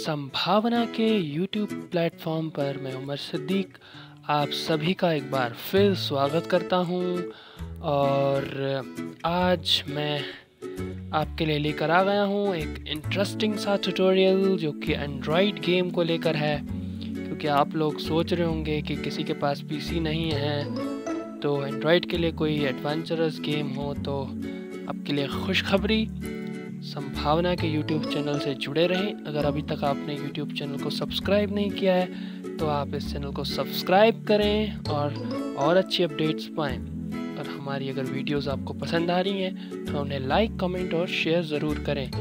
संभावना के YouTube platform पर मैं उमर सिद्दीक आप सभी का एक बार फिर स्वागत करता हूं और आज मैं आपके लिए लेकर आ गया हूं एक इंटरेस्टिंग सा ट्यूटोरियल जो कि एंड्रॉयड गेम को लेकर है। क्योंकि आप लोग सोच रहे होंगे कि किसी के पास पीसी नहीं है तो एंड्रॉयड के लिए कोई एडवेंचरस गेम हो, तो आपके लिए खुशखबरी, संभावना के YouTube चैनल से जुड़े रहें। अगर अभी तक आपने YouTube चैनल को सब्सक्राइब नहीं किया है तो आप इस चैनल को सब्सक्राइब करें और अच्छी अपडेट्स पाएँ। और हमारी अगर वीडियोस आपको पसंद आ रही हैं तो उन्हें लाइक, कमेंट और शेयर ज़रूर करें।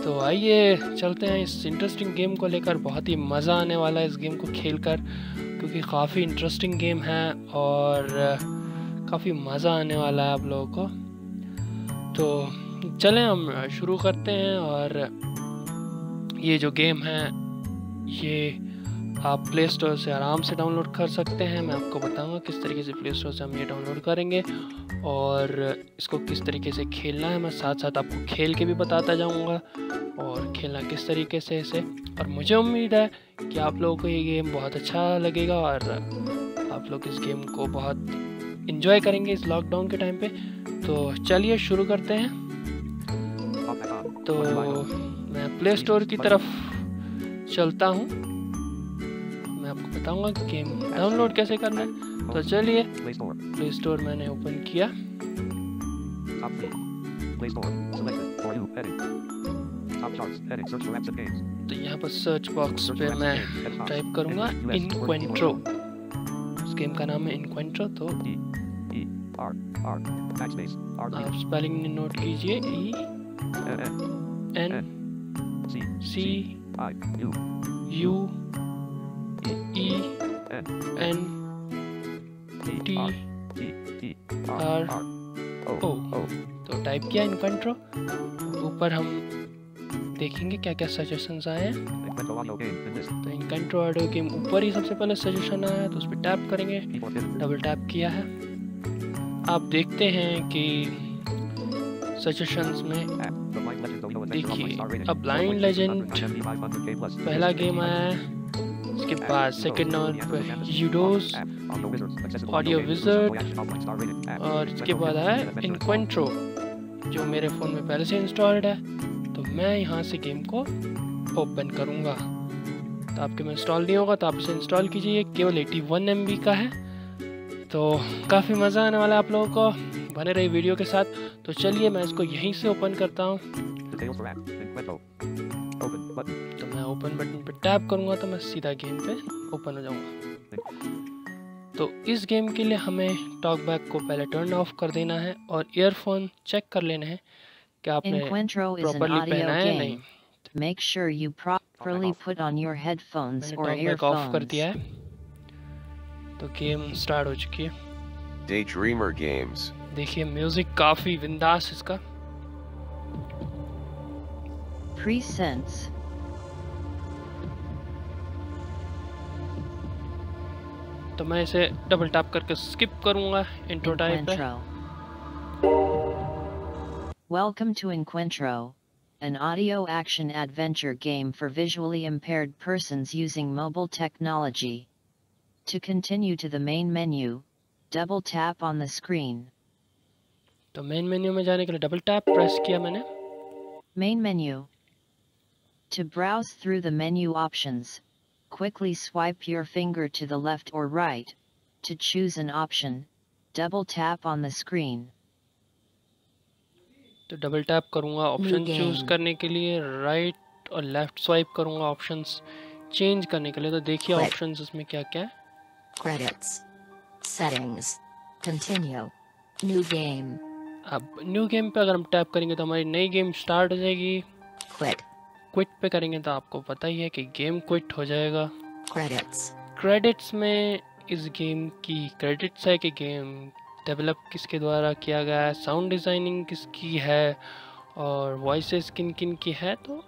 तो आइए चलते हैं इस इंटरेस्टिंग गेम को लेकर। बहुत ही मज़ा आने वाला है इस गेम को खेलकर, क्योंकि काफ़ी इंटरेस्टिंग गेम है और काफ़ी मज़ा आने वाला है आप लोगों को। तो चलें हम शुरू करते हैं। और ये जो गेम है ये आप प्ले स्टोर से आराम से डाउनलोड कर सकते हैं। मैं आपको बताऊंगा किस तरीके से प्ले स्टोर से हम ये डाउनलोड करेंगे और इसको किस तरीके से खेलना है। मैं साथ साथ आपको खेल के भी बताता जाऊंगा और खेलना किस तरीके से इसे। और मुझे उम्मीद है कि आप लोगों को ये गेम बहुत अच्छा लगेगा और आप लोग इस गेम को बहुत इंजॉय करेंगे इस लॉकडाउन के टाइम पे। तो चलिए शुरू करते हैं। तो मैं प्ले स्टोर की तरफ चलता हूँ, मैं आपको बताऊंगा कि गेम डाउनलोड कैसे करना है। तो चलिए, प्ले स्टोर मैंने ओपन किया। तो यहाँ पर सर्च बॉक्स पे मैं टाइप करूँगा इनक्वेंट्रो। इस गेम का नाम है इनक्वेंट्रो। तो आप स्पेलिंग नोट कीजिए, ENCUENTRO। तो टाइप किया इनक्वेंट्रो। ऊपर हम देखेंगे क्या क्या सजेशंस आए हैं। तो इनक्वेंट्रो ऑडियो गेम ऊपर ही सबसे पहले सजेशन आया है, तो उस पर टैप करेंगे। डबल टैप किया है, आप देखते हैं कि सजेशंस में देखिए अ ब्लाइंड लेजेंड पहला गेम आया है। इसके बाद सेकंड नंबर पे यूडोस ऑडियो विज़र्ड और इसके बाद आया इनक्वेंट्रो जो मेरे फ़ोन में पहले से इंस्टॉल्ड है। तो मैं यहाँ से गेम को ओपन करूँगा। तो आपके में इंस्टॉल नहीं होगा तो आप इसे इंस्टॉल कीजिए। केवल 81 MB का है, तो काफ़ी मज़ा आने वाला है आप लोगों को। बने रही वीडियो के साथ। तो चलिए मैं इसको यहीं से ओपन करता हूँ। तो मैं ओपन बटन पर टैप करूँगा तो मैं सीधा गेम पे ओपन हो जाऊँगा। तो इस गेम के लिए हमें टॉकबैक को पहले टर्न ऑफ कर देना है और ईयरफोन चेक कर लेना है कि आपने प्रॉपर्ली पहना है या नहीं। Make sure you properly put on your headphones or talkback of कर earphones. दिया है, तो गेम स्टार्ट हो चुकी है। Daydreamer Games. देखिए म्यूजिक काफी बिंदास इसका। Presents. तो मैं इसे डबल टैप करके स्किप करूंगा इंट्रो टाइप पे। Encuentro. Welcome to Encuentro, an audio action adventure game for visually impaired persons using mobile technology. To continue to the main menu, double tap on the screen. तो main menu में जाने के लिए double tap press किया मैंने। Main menu. To browse through the menu options, quickly swipe your finger to the left or right. To choose an option, double tap on the screen. तो double tap करूंगा option New choose game. करने के लिए, right और left swipe करूंगा options change करने के लिए। तो देखिए Click. ऑप्शंस इसमें क्या क्या है। Credits. Settings. Continue. New game. अब न्यू गेम पे अगर हम टैप करेंगे तो हमारी नई गेम स्टार्ट हो जाएगी। Quit. क्विट पे करेंगे तो आपको पता ही है कि गेम क्विट हो जाएगा। Credits. क्रेडिट्स में इस गेम की क्रेडिट्स है कि गेम डेवलप किसके द्वारा किया गया है, साउंड डिज़ाइनिंग किसकी है और वॉइसेस किन किन की है। तो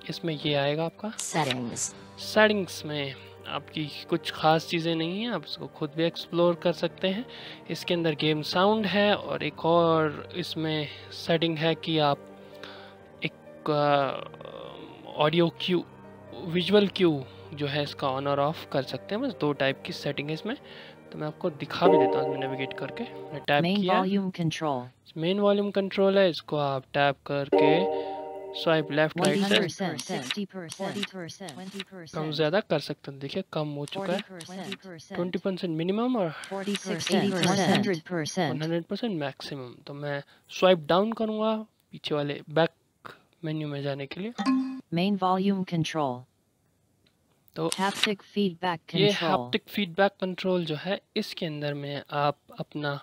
इसमें ये आएगा आपका Settings. सेटिंग्स में आपकी कुछ ख़ास चीज़ें नहीं हैं, आप इसको खुद भी एक्सप्लोर कर सकते हैं। इसके अंदर गेम साउंड है और एक और इसमें सेटिंग है कि आप एक ऑडियो क्यू विजुअल क्यू जो है इसका ऑन और ऑफ कर सकते हैं। बस 2 टाइप की सेटिंग है इसमें, तो मैं आपको दिखा भी देता हूँ। नेविगेट करके मैं टैप Main किया, volume control. Main volume control है, इसको आप टैप करके स्वाइप लेफ्ट राइट से 100%, 60%, 40%, 20%, कम ज़्यादा कर सकते हैं। देखिए कम हो चुका है, 40%, 20% मिनिमम और 40%, 80%, 100%. 100% मैक्सिमम। तो मैं स्वाइप डाउन करूँगा पीछे वाले बैक मेन्यू में जाने के लिए। Main volume control. तो Haptic feedback ये control. हैप्टिक फीडबैक कंट्रोल जो है, इसके अंदर में आप अपना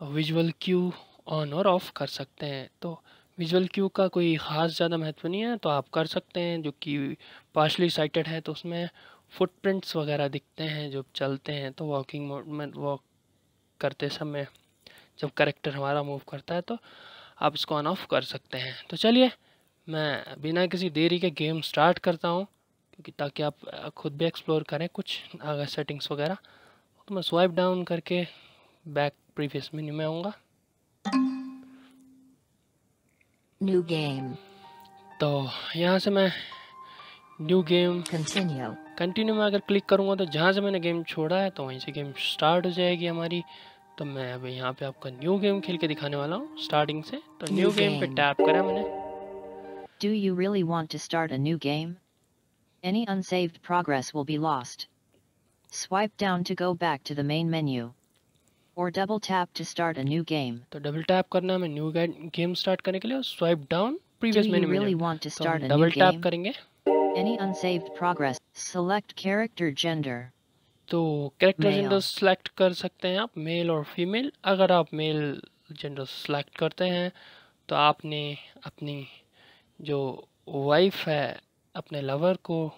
विजुअल क्यू ऑन और ऑफ कर सकते हैं। तो विजुअल क्यू का कोई ख़ास ज़्यादा महत्व नहीं है, तो आप कर सकते हैं। जो कि पार्शली साइटेड है तो उसमें फुटप्रिंट्स वगैरह दिखते हैं जो चलते हैं, तो वॉकिंग मोड में वॉक करते समय जब कैरेक्टर हमारा मूव करता है तो आप इसको ऑन ऑफ कर सकते हैं। तो चलिए मैं बिना किसी देरी के गेम स्टार्ट करता हूँ, क्योंकि ताकि आप खुद भी एक्सप्लोर करें कुछ आगे सेटिंग्स वगैरह। तो मैं स्वाइप डाउन करके बैक प्रीवियस मेन्यू में आऊँगा। New game. तो यहाँ से मैं न्यू गेम Continue. कंटिन्यू में अगर क्लिक करूँगा तो जहाँ से मैंने गेम छोड़ा है तो वहीं से गेम स्टार्ट हो जाएगी हमारी। तो मैं अभी यहाँ पे आपका न्यू गेम खेल के दिखाने वाला हूँ स्टार्टिंग से। तो न्यू New गेम पे game. टैप करा मैंने। Do you really want to start a new game? Any unsaved progress will be lost. Swipe down to go back to the main menu. Or double tap to start a new game. तो double tap करना है मैं new game start करने के लिए, और swipe down Do previous you menu में really जाना। want to तो start हम a new double tap game? करेंगे Any unsaved progress. Select character gender. तो कैरेक्टर Male. जेंडर सेलेक्ट कर सकते हैं आप, मेल और फीमेल। अगर आप मेल जेंडर सेलेक्ट करते हैं तो आपने अपनी जो वाइफ है, अपने लवर को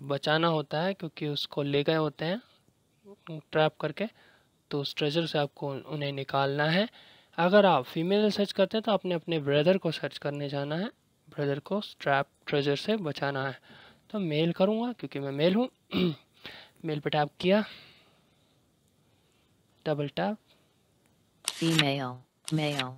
बचाना होता है, क्योंकि उसको ले गए होते हैं ट्रैप करके। तो उस ट्रेजर से आपको उन्हें निकालना है। अगर आप फीमेल सर्च करते हैं तो आपने अपने ब्रदर को सर्च करने जाना है, ब्रदर को ट्रैप ट्रेजर से बचाना है। तो मेल करूँगा क्योंकि मैं मेल हूँ। मेल पे टैप किया, डबल टैप, Female. Male.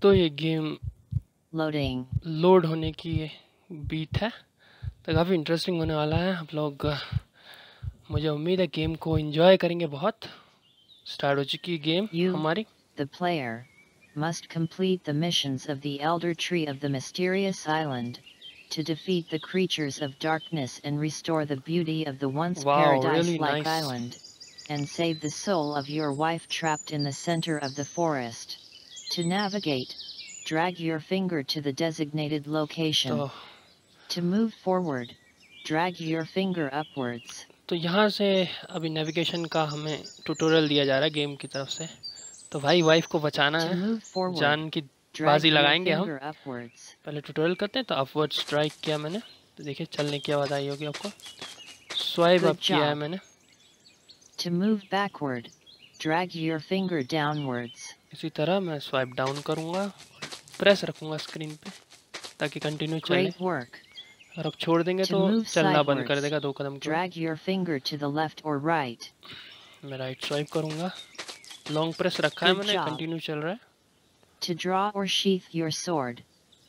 तो ये गेम Loading. लोड होने की बीट है। तो काफ़ी इंटरेस्टिंग होने वाला है। आप लोग मुझे उम्मीद है गेम को एंजॉय करेंगे बहुत। स्टार्ट हो चुकी है गेम You, हमारी। the player, must complete the missions of the Elder Tree of the Mysterious Island to defeat the creatures of darkness and restore the beauty of the once Wow, paradise-like really nice. island, and save the soul of your wife trapped in the center of the forest. To navigate, drag your finger to the designated location. तो To move forward, drag your finger upwards. तो यहाँ से अभी navigation का हमें tutorial दिया जा रहा है गेम की तरफ से। तो भाई वाइफ को बचाना To है, move forward, जान की drag बाजी your लगाएंगे हम। finger upwards. पहले ट्यूटोरियल करते हैं। तो अपवर्ड स्ट्राइक किया मैंने, तो देखिए चलने की आवाज़ आई होगी आपको। स्वाइप Good अप किया है job. मैंने। To move backward, drag your finger downwards. इसी तरह मैं स्वाइप डाउन करूँगा, प्रेस रखूँगा स्क्रीन पे ताकि कंटिन्यू चले। Great work. और अब छोड़ देंगे To तो move चलना बंद कर sideways, देगा 2 कदम के बाद। drag your finger to the left or right. मैं राइट स्वाइप करूँगा, लॉन्ग प्रेस रखा है Good मैंने, job. कंटिन्यू चल रहा है। To draw or sheath your sword,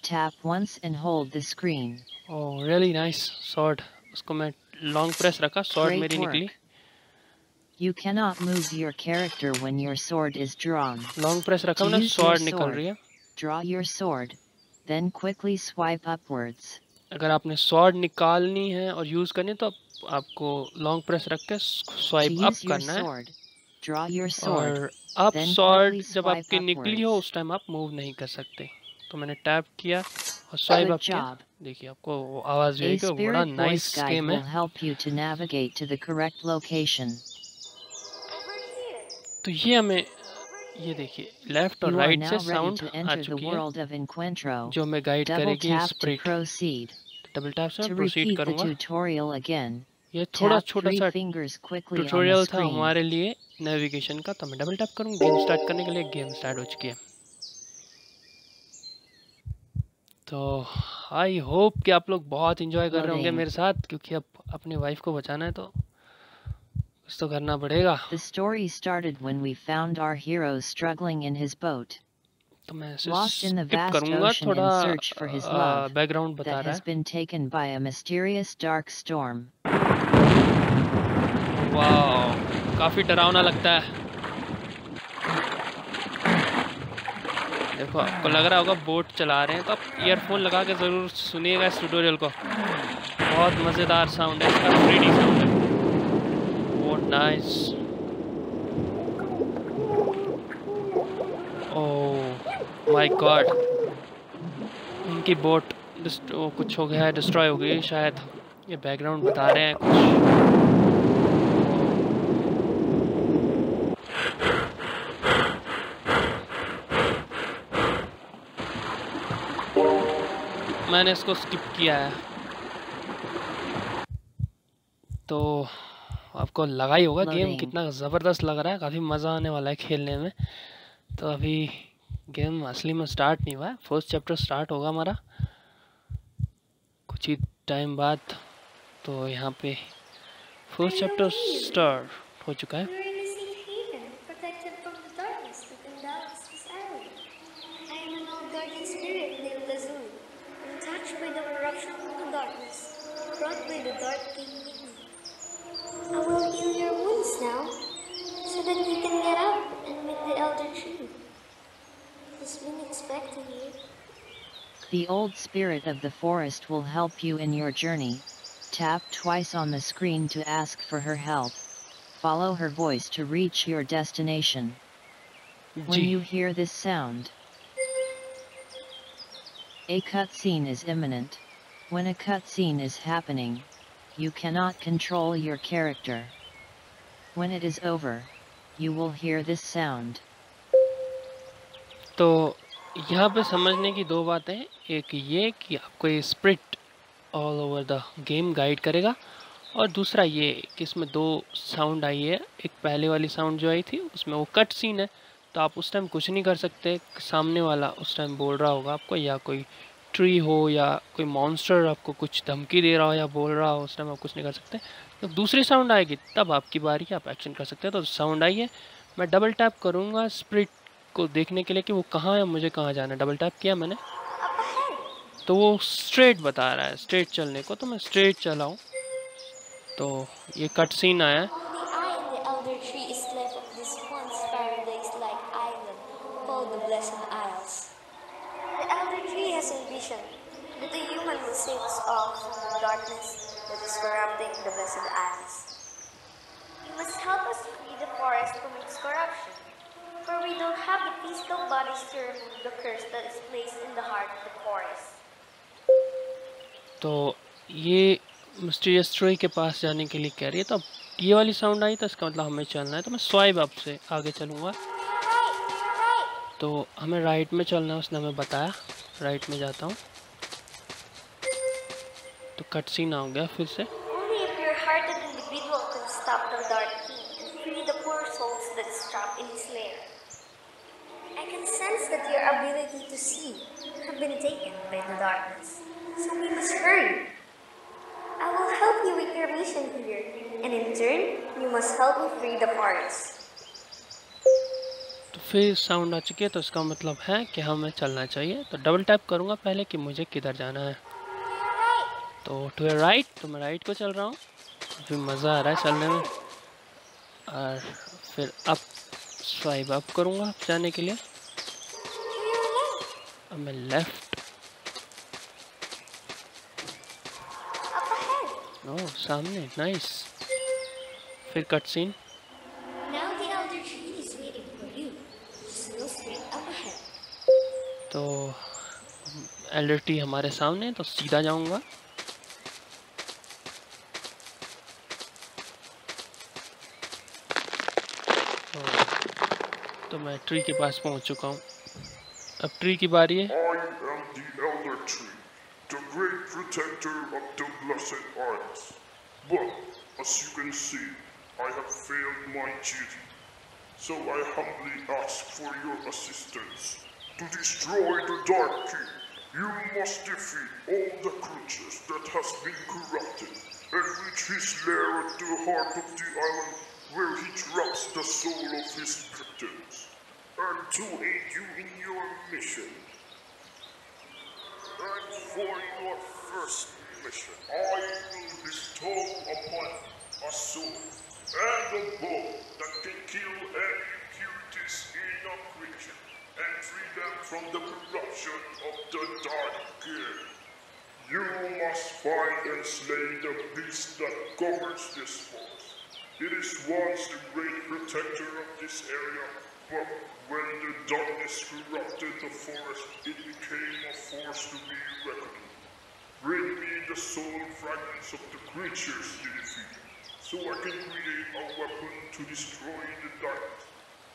tap once and hold the screen. Oh really nice sword. उसको मैं लॉन्ग प्रेस रखा, सॉर्ड Great मेरी work. निकली। You cannot move your character when your sword is drawn. Long press रखा To मैंने, use your sword निकल sword, रही है। draw your sword, then quickly swipe upwards. अगर आपने सॉर्ड निकालनी है और यूज़ करनी है तो आपको लॉन्ग प्रेस रख के To swipe up use your करना है। sword, draw your sword, और अप then सॉर्ड quickly जब swipe आपकी निकली हो upwards. उस टाइम आप मूव नहीं कर सकते। तो मैंने टैप किया और स्वाइप Good अप किया। job. देखिए आपको वो आवाज़ भी A आई कि वो बड़ा spirit voice nice guide game है। will help you to navigate to the correct location. तो ये हमें, ये देखिए लेफ्ट और You are राइट now से ready साउंड to आ enter the चुकी है world of Encuentro. जो हमें गाइड Double करेगी tap to spirit. proceed. Double tap से To मैं प्रोसीड repeat the करूँगा। tutorial again, ये थोड़ा tap छोटा 3 सा fingers quickly on the tutorial था screen. हमारे लिए नेविगेशन का। तो मैं डबल टैप करूँ गेम स्टार्ट करने के लिए। गेम स्टार्ट हो चुकी है। तो आई होप कि आप लोग बहुत इंजॉय कर रहे होंगे Loading. मेरे साथ, क्योंकि अब अपनी वाइफ को बचाना है तो कुछ तो करना पड़ेगा। The story started when we found our hero struggling in his boat, तो मैं इसे lost in the skip vast करूँगा, ocean थोड़ा in search for his love background बता that रहा has है। been taken by a mysterious dark storm. वाह, काफी डरावना लगता है। देखो आपको लग रहा होगा बोट चला रहे हैं, तो आप ईयरफोन लगा के ज़रूर सुनिएगा इस ट्यूटोरियल को। बहुत मज़ेदार साउंड है इसका, 3D साउंड है। बहुत नाइस। ओह माय गॉड, उनकी बोट कुछ हो गया है, डिस्ट्रॉय हो गई शायद। ये बैकग्राउंड बता रहे हैं कुछ। मैंने इसको स्किप किया है। तो आपको लगा ही होगा गेम कितना ज़बरदस्त लग रहा है, काफ़ी मज़ा आने वाला है खेलने में। तो अभी गेम असली में स्टार्ट नहीं हुआ है, फर्स्ट चैप्टर स्टार्ट होगा हमारा कुछ ही टाइम बाद। तो यहाँ पे फर्स्ट चैप्टर स्टार्ट हो चुका है। I will heal your wounds now, so that you can get up and meet the elder tree. He's been expecting you. The old spirit of the forest will help you in your journey. Tap twice on the screen to ask for her help. Follow her voice to reach your destination. When you hear this sound, a cutscene is imminent. When a cutscene is happening, you cannot control your character. When it is over, you will hear this sound. तो यहाँ पे समझने की दो बातें हैं। एक ये कि आपको ये spirit all over the game guide करेगा, और दूसरा ये कि इसमें दो साउंड आई है। एक पहले वाली साउंड जो आई थी उसमें वो कट सीन है, तो आप उस टाइम कुछ नहीं कर सकते। सामने वाला उस टाइम बोल रहा होगा आपको, या कोई ट्री हो या कोई मॉन्स्टर आपको कुछ धमकी दे रहा हो या बोल रहा हो, उस टाइम आप कुछ नहीं कर सकते। तो दूसरी साउंड आएगी तब आपकी बारी है, आप एक्शन कर सकते हैं। तो साउंड आई है, मैं डबल टैप करूँगा स्प्रिट को देखने के लिए कि वो कहाँ है, मुझे कहाँ जाना है। डबल टैप किया मैंने तो वो स्ट्रेट बता रहा है, स्ट्रेट चलने को। तो मैं स्ट्रेट चलाऊँ तो ये कट सीन आया है। That the human will save us all from the darkness that is corrupting the Blessed Isles. You must help us free the forest from its corruption, for we don't have the physical bodies to remove the curse that is placed in the heart of the forest. तो ये mysterious tree के पास जाने के लिए कह रही है। तो अब ये वाली साउंड आई तो इसका मतलब हमें चलना है। तो मैं स्वाइप अप से आगे चलूँगा। तो हमें राइट में चलना है, उसने हमें बताया। राइट में जाता हूँ तो कट सीन आ गया फिर से। Only a pure-hearted individual can stop the Dark King and free the poor souls that is trapped in his lair. I can sense that your ability to see have been taken by the darkness, so we must hurry. I will help you with your mission here, and in turn, you must help me free the forest. तो फिर sound आ चुकी है, तो इसका मतलब है कि हमें चलना चाहिए। तो डबल टैप करूँगा पहले कि मुझे किधर जाना है। तो टू राइट, तो मैं राइट को चल रहा हूँ। काफ़ी मज़ा आ रहा है चलने में। और फिर अप स्वाइप अप करूँगा जाने के लिए। अब मैं लेफ्ट। ओह सामने, नाइस। फिर कट सीन। तो एल्डर ट्री हमारे सामने, तो सीधा जाऊँगा। तो मैं ट्री के पास पहुंच चुका हूं। अब ट्री की बारी है। I am the Elder Tree, the great protector of the Blessed Isles. But, as you can see, I have failed my duty. So I humbly ask for your assistance. To destroy the Dark King, you must defeat all the creatures that has been corrupted and reach his lair at the heart of the island where he traps the soul of his victims. And to aid you in your mission, and for your first mission, I will bestow upon a sword and a bow that can kill any impurities in a creature and free them from the corruption of the Dark Game. You must find and slay the beast that governs this forest. It is once the great protector of this area, but when the darkness corrupted the forest, it became a force to be reckoned with. Bring me the soul fragments of the creatures you defeated, so I can create a weapon to destroy the darkness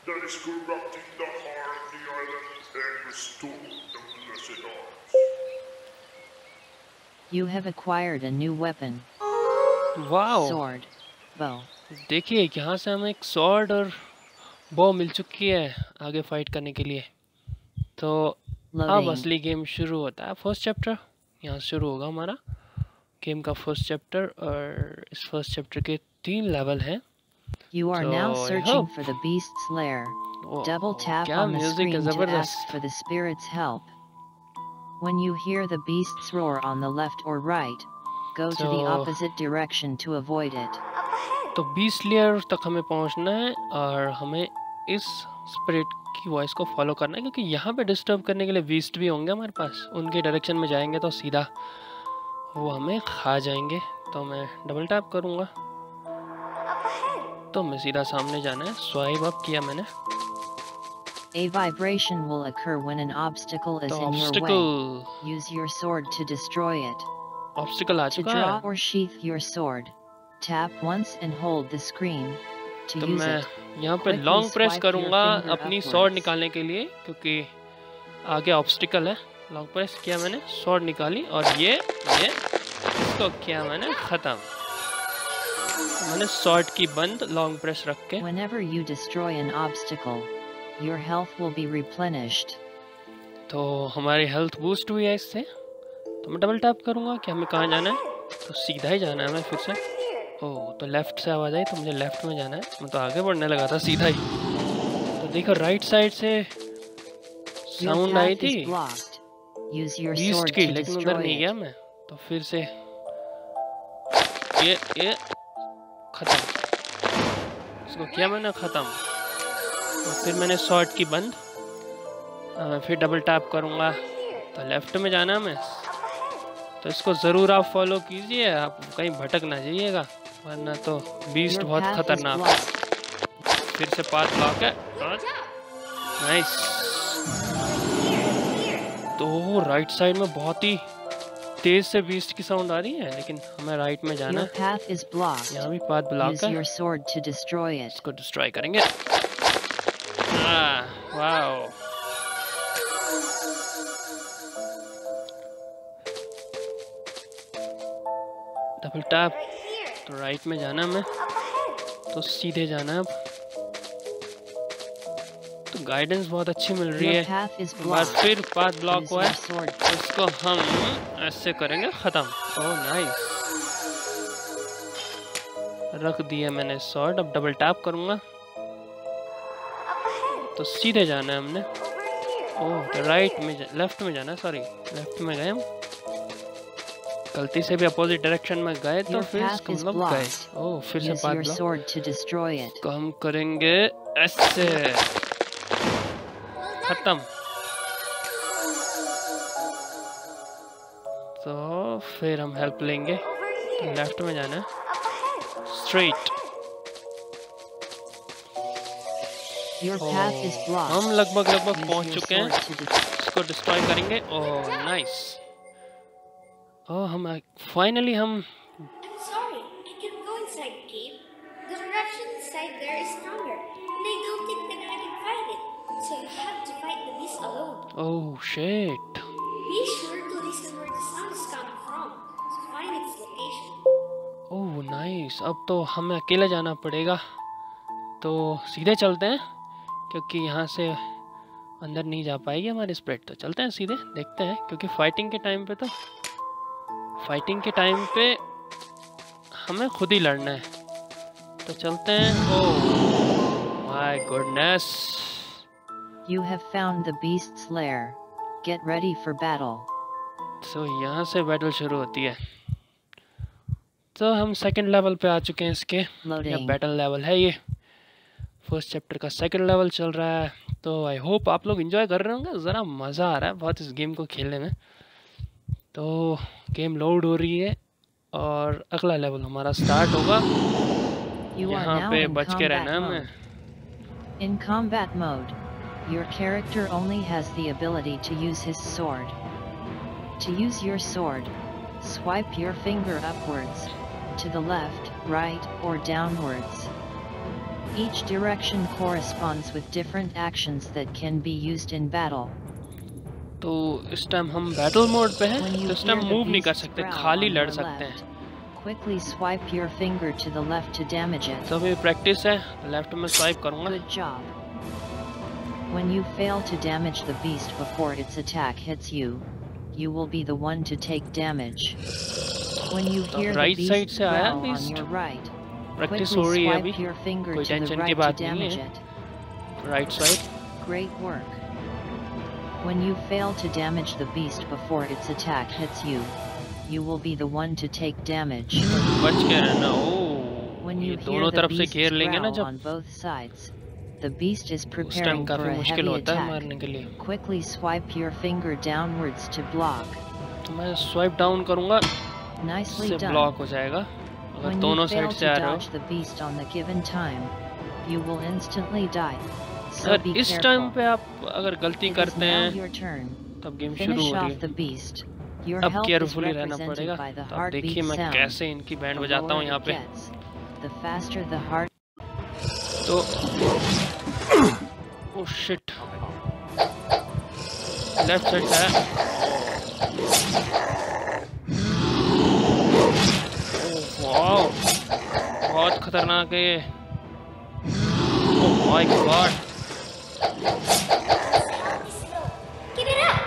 that is corrupting the heart of the island and restore the blessed arms. You have acquired a new weapon. Wow, Sword. Bow. देखिए यहाँ से हमें एक sword और बो मिल चुकी है आगे फाइट करने के लिए। तो अब Loading. असली गेम शुरू होता है। फर्स्ट चैप्टर यहाँ शुरू होगा हमारा गेम का फर्स्ट चैप्टर, और इस फर्स्ट चैप्टर के 3 लेवल हैं। You are So, now I searching hope- for the beast's lair. Oh, Double tap क्या on the म्यूजिक है, screen to ask जबरदस्त। for the spirit's help. When you hear the beast's roar on the left or right, go to the So- opposite direction to avoid it. Up ahead. तो 20 layer तक हमें पहुंचना है और हमें इस स्पिरिट की वॉइस को फॉलो करना है, क्योंकि यहाँ पे डिस्टर्ब करने के लिए बीस्ट भी होंगे हमारे पास। उनके डायरेक्शन में जाएंगे तो सीधा वो हमें खा जाएंगे। तो मैं डबल टैप करूँगा Up ahead. तो मैं सीधा सामने जाना है। स्वाइप अप किया मैंने A vibration will occur when an obstacle is तो in your obstacle way. Use your sword to destroy it. Obstacle आ To चुका draw है। or sheath your sword, tap once and hold the screen to तो use मैं it. यहाँ पे Quickly long press swipe your करूँगा finger अपनी upwards. Sword निकालने के लिए, क्योंकि आगे ऑब्स्टिकल है। लॉन्ग प्रेस किया मैंने, स्वॉर्ड निकाली और ये इसको किया मैंने ख़त्म। मैंने स्वॉर्ड की बंद लॉन्ग प्रेस रख के। Whenever you destroy an obstacle, your health will be replenished. तो हमारी हेल्थ बूस्ट हुई है इससे। तो मैं डबल टैप करूँगा कि हमें कहाँ जाना है। तो सीधा ही जाना है हमें फिर से। ओह, तो लेफ़्ट से आवाज़ आई तो मुझे लेफ़्ट में जाना है। मैं तो आगे बढ़ने लगा था सीधा ही। तो देखो राइट साइड से Your साउंड आई path थी is blocked. Use your beast sword की, to लेकिन उधर destroy नहीं गया it. मैं। तो फिर से ये ख़त्म, इसको किया मैंने ख़त्म। और फिर मैंने शॉर्ट की बंद। फिर डबल टैप करूँगा तो लेफ़्ट में जाना है मैं। तो इसको ज़रूर आप फॉलो कीजिए, आप कहीं भटक ना जाइएगा, वरना तो बीस्ट Your बहुत path is खतरनाक है। blocked. फिर से पाथ ब्लॉक है। नाइस। तो राइट साइड में बहुत ही तेज से बीस्ट की साउंड आ रही है, लेकिन हमें राइट में जाना Your है। path is blocked. यहाँ भी पाथ ब्लॉक Use है, your sword to destroy it. इसको डिस्ट्रॉय करेंगे। Wow, double tap. Right here. तो राइट में जाना है हमें, Up ahead. तो सीधे जाना है अब। तो गाइडेंस बहुत अच्छी मिल रही Your है। path is एक बार blocked. फिर पाथ ब्लॉक Use हुआ your है, sword. तो इसको हम ऐसे करेंगे ख़त्म। ओह नाइस, रख दिया मैंने शॉर्ट। अब डबल टैप करूँगा Up ahead. तो सीधे जाना है हमने। Over here. ओह, Over तो राइट here. में लेफ्ट में जाना है, सॉरी लेफ्ट में गए हम। गलती से भी अपोजिट डायरेक्शन में गए तो Your फिर path इसको is हम लोग गए। blocked. ओह, फिर से Use path your block. sword to destroy it. इसको हम करेंगे ऐसे, खत्म। तो फिर हम हेल्प लेंगे। Over here. लेफ्ट में जाना है, Up ahead. Straight. Your path is blocked. हम लगभग Use पहुंच your चुके हैं। sword to destroy. इसको डिस्ट्रॉय करेंगे। Oh nice. ओह, हम फाइनली हम I'm sorry, I can't go inside the cave. The corruption inside there is stronger, and I don't think that I can fight it. So you have to fight the beast alone. Oh shit. Be sure to listen where the sound is coming from, to find its location. Oh nice. अब तो हमें अकेले जाना पड़ेगा। तो सीधे चलते हैं, क्योंकि यहाँ से अंदर नहीं जा पाएगी हमारी स्प्रिट। तो चलते हैं सीधे, देखते हैं, क्योंकि फाइटिंग के टाइम पे हमें खुद ही लड़ना है। तो चलते हैं। Oh my goodness. You have found the beast's lair. Get ready for battle. तो यहाँ से बैटल शुरू होती है। तो हम सेकंड लेवल पे आ चुके हैं इसके, या Loading. बैटल लेवल है ये। फर्स्ट चैप्टर का सेकंड लेवल चल रहा है। तो आई होप आप लोग एंजॉय कर रहे होंगे। ज़रा मज़ा आ रहा है बहुत इस गेम को खेलने में। तो गेम लोड हो रही है और अगला लेवल हमारा स्टार्ट होगा। You are यहाँ now पे in बच के combat रहना है हमें। mode. In combat mode, your character only has the ability to use his sword. To use your sword, swipe your finger upwards, to the left, right, or downwards. Each direction corresponds with different actions that can be used in battle. तो इस time हम battle mode पे हैं, When you तो इस hear time the move नहीं कर beast's सकते, growl खाली on लड़ your सकते left, हैं। quickly swipe your finger to the left to damage it. तो अभी प्रैक्टिस है, लेफ्ट में स्वाइप करूँगा। Good job. When you fail to damage the beast before its attack hits you, you will be the one to take damage. When you तो hear the right side beast से आया growl on beast। your right, practice quickly हो रही है अभी, swipe your finger कोई to the tension की right to बात नहीं damage है। it. Right side. Great work. When you fail to damage the beast before its attack hits you, you will be the one to take damage. बच के रहना। ओह When ये you hear दोनों the तरफ से beast's घेर लेंगे ना growl जब, on both sides, the beast is उस टाइम preparing for काफी a मुश्किल heavy होता है attack. मारने के लिए। Quickly swipe your finger downwards to block. तो मैं स्वाइप डाउन करूँगा, Nicely इससे done. ब्लॉक हो जाएगा। अगर When दोनों you साइड fail से to आ रहे dodge हो, the beast on the given time, you will instantly die. So अगर be इस टाइम careful. पे आप अगर गलती It is करते now हैं your turn. तब गेम शुरू Finish हो रही off the है। beast. Your अब health is केयरफुली रहना represented पड़ेगा। by the तो अब देखिए heartbeat मैं sound. कैसे इनकी बैंड The बजाता हूँ lower यहाँ it पे। gets, the faster the heart. तो ओह शिट, लेफ्ट साइड से आया। ओह वाओ, बहुत खतरनाक है ये। Oh my God. Keep it up!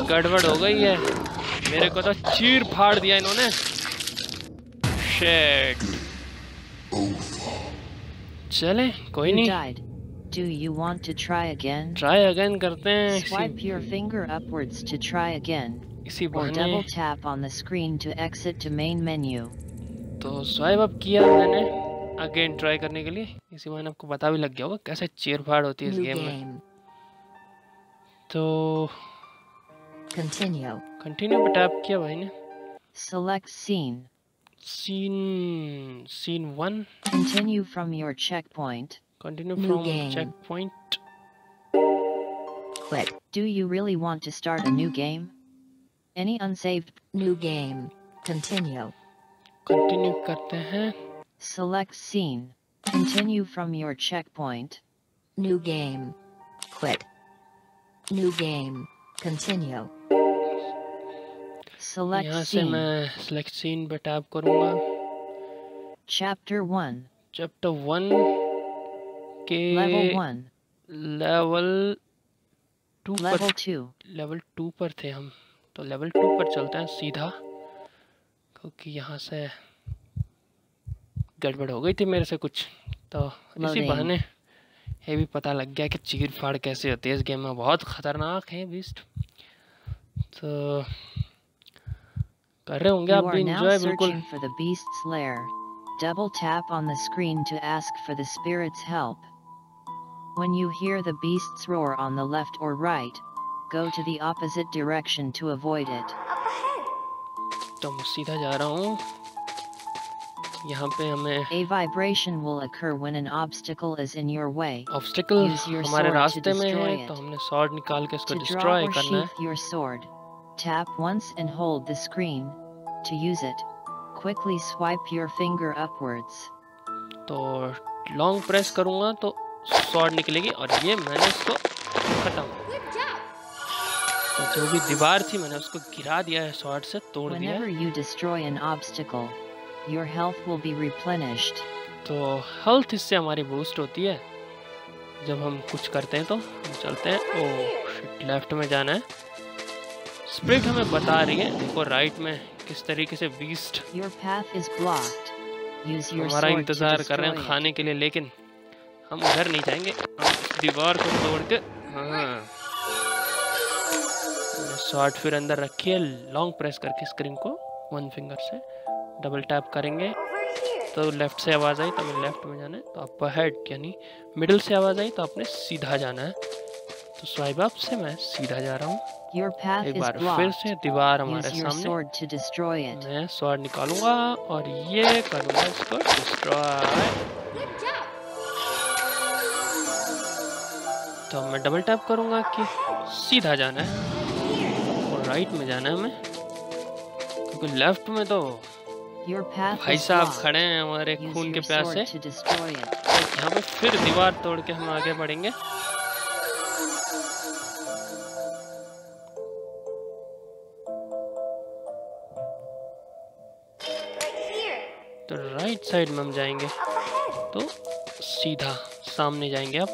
गड़बड़ हो गई है, मेरे को तो चीर फाड़ दिया इन्होंने। शिट। चले कोई You नहीं, died. Do you want to try again? Try again करते हैं। Swipe your finger upwards to try again, इसी or बहाने double tap on the screen to exit to main menu. तो स्वाइप अप किया मैंने अगेन ट्राई करने के लिए। इसी बहाने आपको पता भी लग गया होगा कैसे चीर फाड़ होती है इस New गेम में। game. तो Continue. कंटिन्यू पे टैप किया भाई ने। Select scene. Scene 1, Continue from your checkpoint. Continue New from game. Checkpoint. Quit. Do you really want to start a new game? Any unsaved? New game. Continue. Continue करते हैं। Select scene. Continue from your checkpoint. New game. Quit. New game. Continue. Select यहाँ से scene. मैं select scene पे tap करूँगा। Chapter 1. Chapter 1 के Level 1. Level 2 पर, Level 2. Level 2 पर थे हम, तो लेवल 2 पर चलते हैं सीधा, क्योंकि यहाँ से गड़बड़ हो गई थी मेरे से कुछ। तो इसी Loading. बहाने ये भी पता लग गया कि चीर फाड़ कैसे होती है इस गेम में। बहुत खतरनाक है बीस्ट। तो कर रहे होंगे You आप भी are now एंजॉय बिल्कुल। searching for the beast's lair. Double tap on the screen to ask for the spirit's help. When you hear the beast's roar on the left or right, go to the opposite direction to avoid it. Up ahead! तो मैं सीधा जा रहा हूँ। यहाँ पे हमें A vibration will occur when an obstacle is in your way. Obstacle Use your हमारे sword to रास्ते में destroy है, it. तो हमने स्वॉर्ड निकाल के इसको To draw डिस्ट्रॉय or करना है। sheath your sword, tap once and hold the screen. To use it, quickly swipe your finger upwards. तो लॉन्ग प्रेस करूँगा तो स्वॉर्ड निकलेगी और ये मैंने इसको खत्म। Good job! तो जो भी दीवार थी मैंने उसको गिरा दिया है, स्वॉर्ड से तोड़ दिया Whenever है। you destroy an obstacle, your health will be replenished. तो हेल्थ इससे हमारी बूस्ट होती है जब हम कुछ करते हैं। तो हम चलते हैं। ओह शिट, लेफ्ट में जाना है। स्प्रिट हमें बता रही है देखो राइट में किस तरीके से beast Your path is blocked. Use your हमारा sword to इंतजार कर रहे destroy हैं it. खाने के लिए, लेकिन हम उधर नहीं जाएंगे। हम इस दीवार को तोड़ के, हाँ शॉर्ट फिर अंदर रखी है। लॉन्ग प्रेस करके स्क्रीन को वन फिंगर से डबल टैप करेंगे Over here. तो लेफ्ट से आवाज़ आई तो हमें लेफ्ट में जाना है। तो आप हेड यानी मिडिल से आवाज़ आई तो आपने सीधा जाना है। तो स्वाइप अप से मैं सीधा जा रहा हूँ। Your path एक is बार फिर blocked. से दीवार Use हमारे your सामने। sword to destroy it. मैं स्वॉर्ड निकालूंगा और ये करूंगा इसको डिस्ट्रॉय। Good job! तो मैं डबल टैप करूंगा कि सीधा जाना है और राइट में जाना है हमें, क्योंकि लेफ्ट में तो Your path भाई is साहब blocked. खड़े हैं हमारे Use खून के your प्यासे। sword to destroy it. तो यहाँ पे फिर दीवार तोड़ के हम आगे बढ़ेंगे। Right here. तो राइट साइड में हम जाएंगे Up ahead. तो सीधा सामने जाएंगे। अब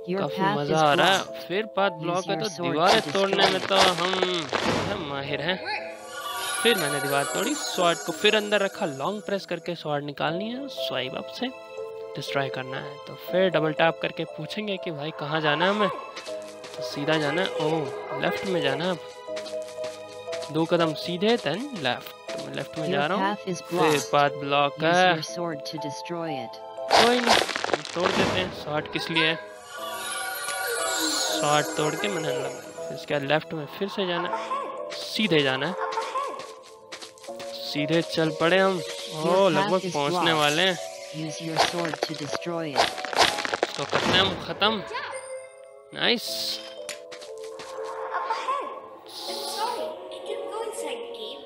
Your काफी path is मजा आ रहा blocked. है। फिर पाथ ब्लॉक है your तो sword दीवारें to तोड़ने destroy में it. तो हम माहिर हैं। फिर मैंने दीवार तोड़ी, स्वॉर्ड को फिर अंदर रखा, लॉन्ग प्रेस करके स्वॉर्ड निकालनी है, स्वाइप अप से डिस्ट्रॉय करना है। तो फिर डबल टैप करके पूछेंगे कि भाई कहाँ जाना है हमें। तो सीधा जाना है। ओह लेफ्ट में जाना है। अब 2 कदम सीधे देन लेफ्ट। तो मैं लेफ्ट में Your जा रहा हूँ। path is फिर blocked. पाथ ब्लॉक Use है। your sword to destroy it. कोई नहीं, हम तोड़ देते हैं। शॉर्ट किस लिए है, शॉर्ट तोड़ के मैंने इसके बाद लेफ्ट में फिर से जाना है, सीधे जाना है। सीधे चल पड़े हम। ओ लगभग पहुंचने वाले हैं। Use your sword to destroy it. तो करते हैं हम खत्म। Nice. Up ahead. I'm sorry, I can't go inside the cave.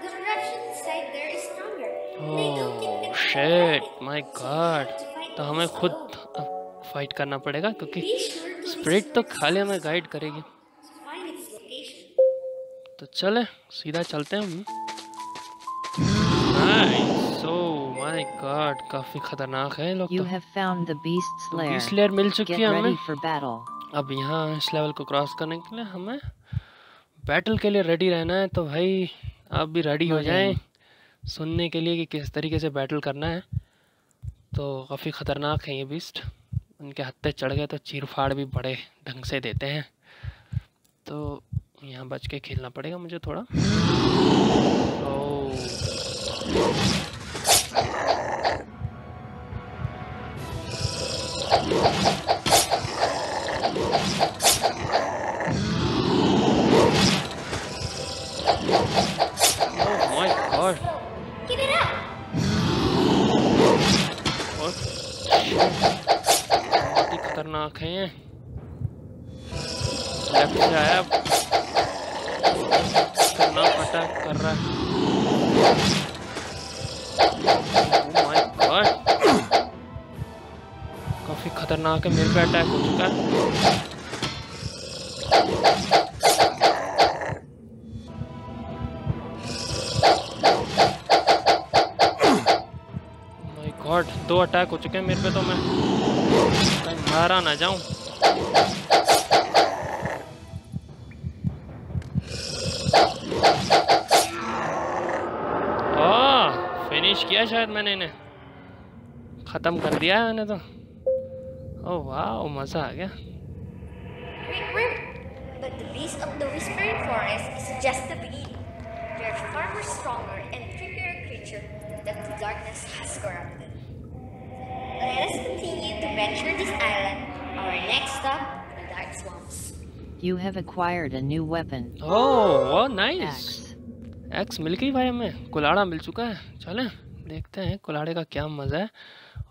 The corruption inside there is stronger. And I don't think that oh we can shit fight it. My So we God. have to fight तो it हमें खुद alone. Fight करना पड़ेगा, क्योंकि Be sure to spirit तो listen खाली हमें guide करेगी। to find its location. तो चले सीधा चलते हैं हम। नाइस। ओह माय गॉड, काफी खतरनाक है ये लोग। You तो have found the beast's lair. बीस लेयर मिल चुकी Get है हमें। ready for battle. अब यहाँ इस लेवल को क्रॉस करने के लिए हमें बैटल के लिए रेडी रहना है। तो भाई आप भी रेडी हो जाएं सुनने के लिए कि किस तरीके से बैटल करना है। तो काफ़ी ख़तरनाक है ये बीस्ट। उनके हत्थे चढ़ गए तो चीर फाड़ भी बड़े ढंग से देते हैं। तो यहाँ बच के खेलना पड़ेगा मुझे थोड़ा। Oh my God. Get it out! बहुत ही खतरनाक है ये। लेफ्ट से आया, खतरनाक अटैक कर रहा है। ओह माय गॉड, काफी खतरनाक है। मेरे पे अटैक हो चुका है। माय गॉड, 2 अटैक हो चुके हैं मेरे पे। तो मैं कहीं मारा ना जाऊं। फिनिश किया शायद मैंने, इन्हें खत्म कर दिया है मैंने तो। ओह वाह, मजा आ गया। Great. But the beast of the Whispering Forest is just the beginning. They are far more stronger and trickier creature that the darkness has corrupted. Let us continue to venture this island. Our next stop, the Dark Swamps. You have acquired a new weapon. Oh nice. Axe. Axe मिल गई भाई, हमें कुलाड़ा मिल चुका है। चलें देखते हैं कुलाड़े का क्या मज़ा है।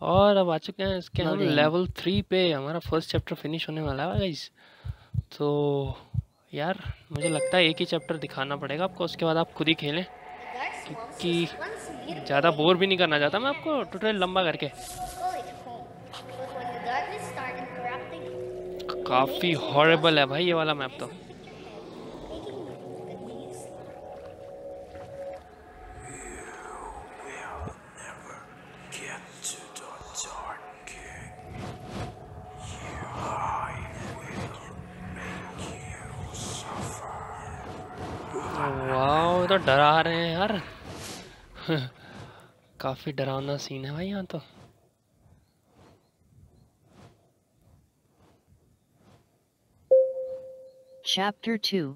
और अब आ चुके हैं इसके हम Loading. लेवल 3 पे। हमारा फर्स्ट चैप्टर फिनिश होने वाला है गाइस। तो यार मुझे लगता है एक ही चैप्टर दिखाना पड़ेगा आपको, उसके बाद आप खुद ही खेलें, The Dark Swamps कि was once a beautiful ज़्यादा lake. बोर भी नहीं करना चाहता मैं आपको ट्यूटोरियल लंबा करके। Call it home. But when काफी हॉरिबल है भाई ये वाला मैप तो। वाह ये तो डरा रहे हैं यार। काफी डरावना सीन है भाई यहाँ तो। Chapter 2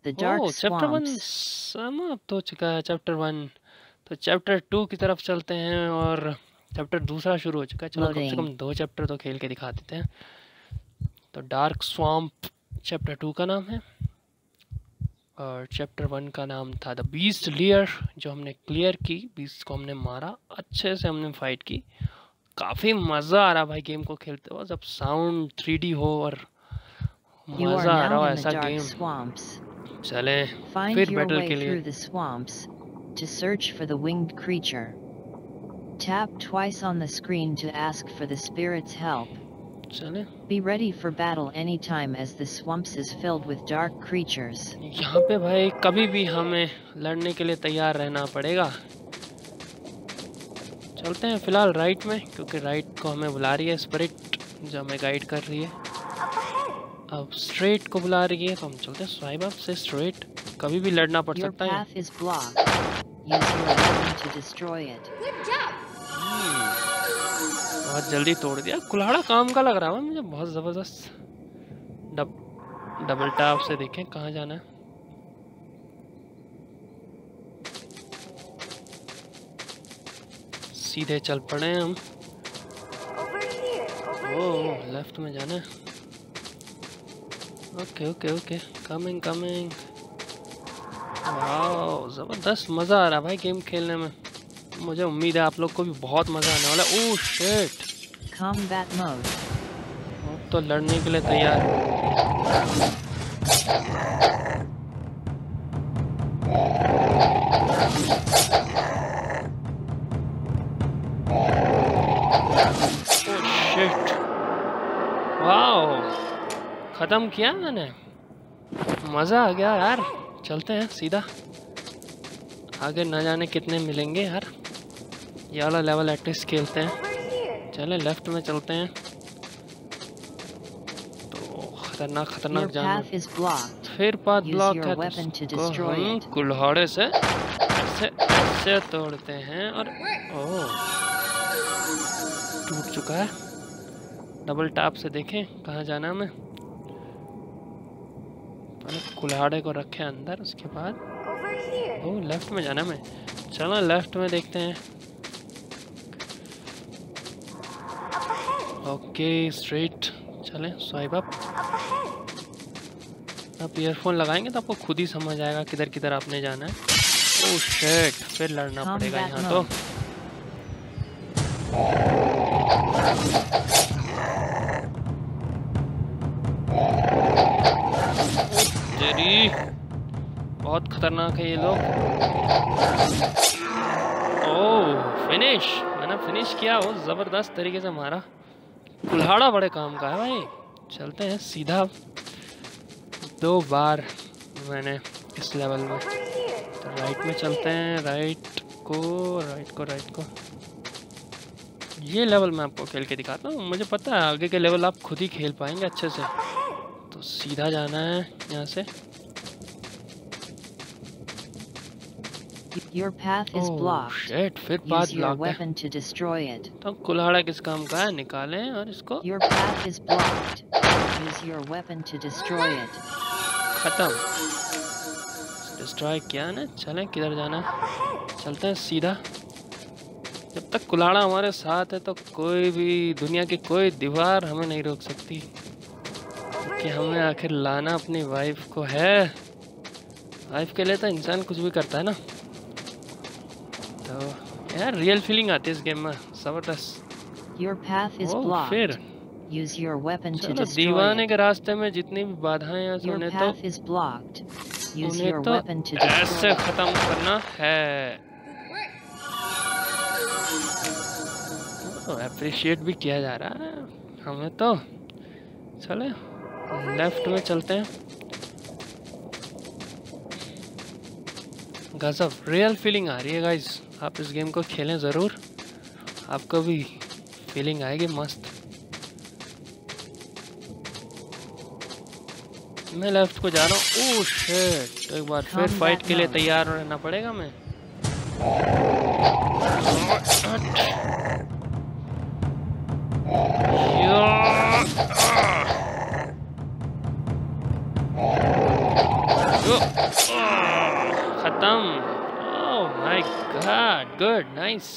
The Dark chapter 1 Swamps. समाप्त हो चुका है चैप्टर 1। तो चैप्टर 2 की तरफ चलते हैं और चैप्टर दूसरा शुरू हो चुका है। चलो कम से कम 2 चैप्टर तो खेल के दिखा देते हैं। तो डार्क स्वैम्प चैप्टर 2 का नाम है और चैप्टर 1 का नाम था द बीस्ट लेयर, जो हमने क्लियर की। बीस्ट को हमने मारा, अच्छे से हमने फाइट की। काफ़ी मज़ा आ रहा भाई गेम को खेलते हुए, जब साउंड 3D हो और You are मज़ा आ रहा now हो in the ऐसा dark गेम। swamps. चले Find फिर your बैटल way के लिए। through the swamps to search for the winged creature. Tap twice on the screen to ask for the spirit's help. चले Be ready for battle anytime as the swamps is filled with dark creatures. यहाँ पे भाई कभी भी हमें लड़ने के लिए तैयार रहना पड़ेगा। चलते हैं फिलहाल राइट में, क्योंकि राइट को हमें बुला रही है स्पिरिट जो हमें गाइड कर रही है। अब स्ट्रेट को बुला रही है तो हम चलते हैं स्वाइप अप से स्ट्रेट। कभी भी लड़ना पड़ Your सकता है। path is blocked. Use your weapon to destroy it. बहुत जल्दी तोड़ दिया। कुल्हाड़ा काम का लग रहा है मुझे, बहुत जबरदस्त। डबल टैप से देखें कहाँ जाना है। सीधे चल पड़े हैं हम। ओह लेफ्ट में जाना है। Okay okay okay coming coming. वाह जबरदस्त मज़ा आ रहा है भाई गेम खेलने में। मुझे उम्मीद है आप लोग को भी बहुत मज़ा आने वाला है। Oh shit, Combat mode. अब तो लड़ने के लिए तैयार। शिट, वाह खत्म किया मैंने। मज़ा आ गया यार। चलते हैं सीधा आगे, ना जाने कितने मिलेंगे यार। ये वाला लेवल एटलीस्ट खेलते हैं। चले लेफ्ट में चलते हैं। तो खतरनाक खतरनाक Your जानवर। path is blocked. फिर पाथ Use ब्लॉक your है तो weapon to उसको destroy हम it. कुल्हाड़े से ऐसे ऐसे तोड़ते हैं और ओह टूट चुका है। डबल टैप से देखें कहाँ जाना है हमें। पहले कुल्हाड़े को रखें अंदर, उसके बाद ओह लेफ्ट में जाना है हमें। चलो लेफ्ट में देखते हैं। ओके स्ट्रेट चलें स्वाइप अप। आप ईयरफोन लगाएंगे तो आपको खुद ही समझ आएगा किधर किधर आपने जाना है। ओह शिट, फिर लड़ना पड़ेगा यहाँ तो। तेरी बहुत खतरनाक है ये लोग। ओह फिनिश, मैंने फिनिश किया। वो जबरदस्त तरीके से मारा। कुल्हाड़ा बड़े काम का है भाई। चलते हैं सीधा। 2 बार मैंने इस लेवल में। तो राइट में चलते हैं। राइट को ये लेवल मैं आपको खेल के दिखाता हूँ। मुझे पता है आगे के लेवल आप खुद ही खेल पाएंगे अच्छे से। तो सीधा जाना है यहाँ से। Your path is blocked. Shit, फिर Use पाथ your ब्लॉक है। weapon to destroy it. तो कुल्हाड़ा किस काम का है, निकालें और इसको Your path is blocked. Use your weapon to destroy it. खत्म। डिस्ट्रॉय किया ना। चलें किधर जाना है, चलते हैं सीधा। जब तक कुल्हाड़ा हमारे साथ है तो कोई भी दुनिया की कोई दीवार हमें नहीं रोक सकती, क्योंकि हमें आखिर लाना अपनी वाइफ को है। वाइफ के लिए तो इंसान कुछ भी करता है ना। तो यार रियल फीलिंग आती है इस गेम में, जबरदस्त। Your path is ओ फिर blocked. Use your weapon to चलो, destroy दीवाने it. के रास्ते में जितनी भी बाधाएं हैं Your उन्हें path is blocked. Use your तो weapon to ऐसे destroy it. खत्म करना है। अप्रिशिएट भी किया जा रहा है हमें तो। चले लेफ्ट में चलते हैं। गजब रियल फीलिंग आ रही है गाइस, आप इस गेम को खेलें ज़रूर, आपको भी फीलिंग आएगी मस्त। मैं लेफ्ट को जा रहा हूँ। ओह शिट, तो एक बार फिर फाइट के लिए तैयार रहना पड़ेगा। मैं खत्म। Oh my God, good nice.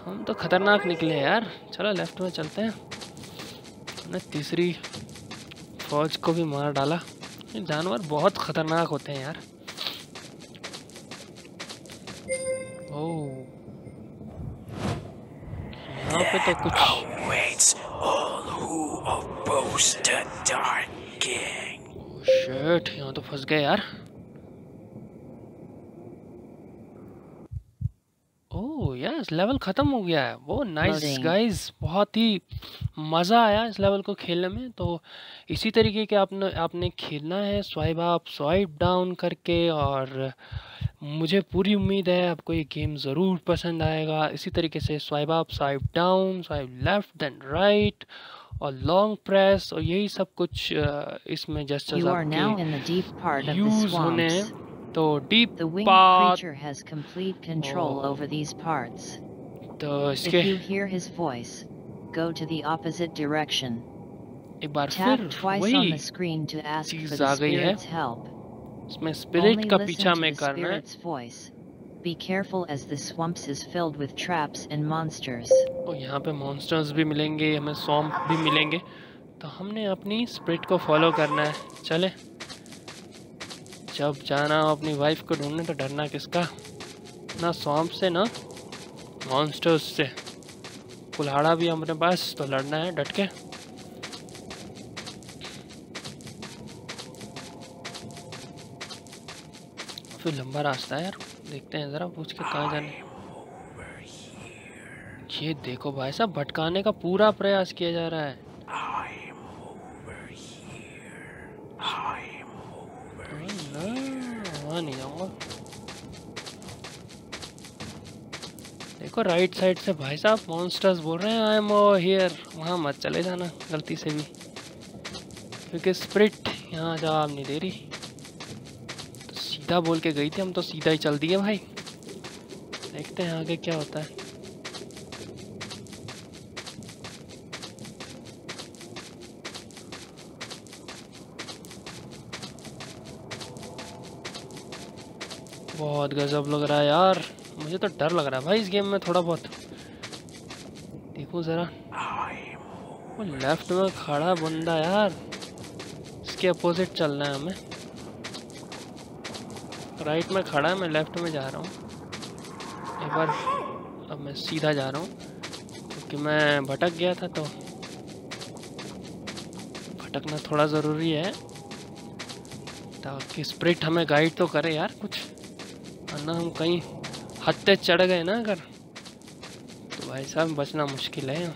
हम तो खतरनाक निकले यार। चलो लेफ्ट में चलते हैं। हमने तीसरी फौज को भी मार डाला। ये जानवर बहुत खतरनाक होते हैं यार। ओह यहाँ पे तो कुछ शिट, यहाँ तो फंस गए यार। ओह यस, लेवल खत्म हो गया है। वो नाइस गाइस, बहुत ही मज़ा आया इस लेवल को खेलने में। तो इसी तरीके के आपने खेलना है, स्वाइप अप स्वाइप डाउन करके। और मुझे पूरी उम्मीद है आपको ये गेम ज़रूर पसंद आएगा। इसी तरीके से swipe up swipe down, swipe left then right और लॉन्ग प्रेस, और यही सब कुछ इसमें जेस्चर्स आपके यूज़ होने हैं। तो डीप पाथ, तो इसके एक बार फिर वही चीज आ गई है। इसमें स्पिरिट का पीछा में करना है। Be careful as the swamps is filled with traps and monsters. और यहाँ पे मॉन्स्टर्स भी मिलेंगे, हमें स्वैम्प भी मिलेंगे। तो हमने अपनी स्पिरिट को फॉलो करना है। चले, जब जाना हो अपनी वाइफ को ढूंढने तो डरना किसका, ना स्वैम्प से ना मॉन्स्टर्स से। कुल्हाड़ा भी हमारे पास, तो लड़ना है डट के। फिर लंबा रास्ता है यार, देखते हैं ज़रा पूछ के कहाँ जाने। ये देखो भाई साहब, भटकाने का पूरा प्रयास किया जा रहा है। वहाँ नहीं जाऊँगा। देखो राइट साइड से भाई साहब मॉन्स्टर्स बोल रहे हैं आई एम ओवर हियर। वहाँ मत चले जाना गलती से भी, क्योंकि स्पिरिट यहाँ जवाब नहीं दे रही। सीधा बोल के गई थी, हम तो सीधा ही चल दिए भाई। देखते हैं आगे क्या होता है। बहुत गजब लग रहा है यार, मुझे तो डर लग रहा है भाई इस गेम में थोड़ा बहुत। देखो जरा, वो लेफ्ट में खड़ा बंदा यार, इसके अपोजिट चलना है हमें। राइट में खड़ा है, मैं लेफ्ट में जा रहा हूँ। एक बार अब मैं सीधा जा रहा हूँ, क्योंकि मैं भटक गया था। तो भटकना थोड़ा ज़रूरी है ताकि स्पिरिट हमें गाइड तो करे यार कुछ, वरना हम कहीं हत्ते चढ़ गए ना अगर, तो भाई साहब बचना मुश्किल है।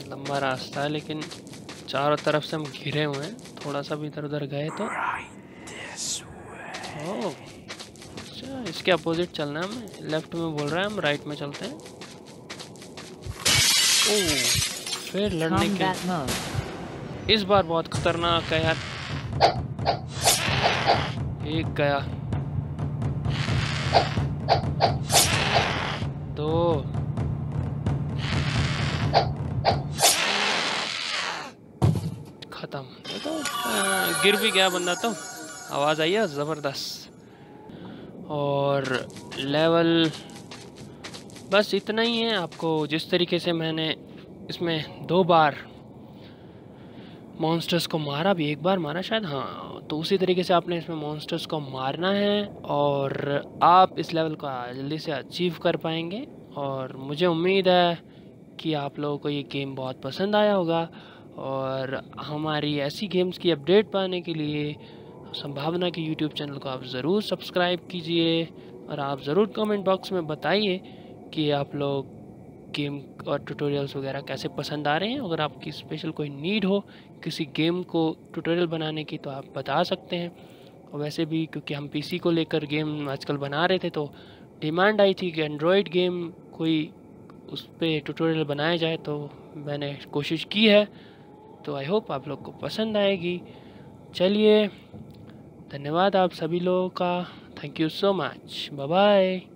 लंबा रास्ता है लेकिन चारों तरफ से हम घिरे हुए हैं। थोड़ा सा भी इधर उधर गए तो ओह अच्छा, इसके अपोजिट चलना है हमें। लेफ्ट में बोल रहा है, हम राइट में चलते हैं। ओह फिर लड़ने के, इस बार बहुत खतरनाक है यार। एक गया, दो, खत्म। तो गिर भी गया बंदा, तो आवाज़ आई है ज़बरदस्त। और लेवल बस इतना ही है। आपको जिस तरीके से मैंने इसमें 2 बार मॉन्स्टर्स को मारा, भी 1 बार मारा शायद, हाँ, तो उसी तरीके से आपने इसमें मॉन्स्टर्स को मारना है और आप इस लेवल को जल्दी से अचीव कर पाएंगे। और मुझे उम्मीद है कि आप लोगों को ये गेम बहुत पसंद आया होगा। और हमारी ऐसी गेम्स की अपडेट पाने के लिए संभावना के यूट्यूब चैनल को आप ज़रूर सब्सक्राइब कीजिए। और आप ज़रूर कमेंट बॉक्स में बताइए कि आप लोग गेम और ट्यूटोरियल्स वगैरह कैसे पसंद आ रहे हैं। अगर आपकी स्पेशल कोई नीड हो किसी गेम को ट्यूटोरियल बनाने की तो आप बता सकते हैं। और वैसे भी क्योंकि हम पीसी को लेकर गेम आजकल बना रहे थे तो डिमांड आई थी कि एंड्रॉयड गेम कोई उस पर ट्यूटोरियल बनाया जाए, तो मैंने कोशिश की है। तो आई होप आप लोग को पसंद आएगी। चलिए, धन्यवाद आप सभी लोगों का। Thank you so much. Bye bye.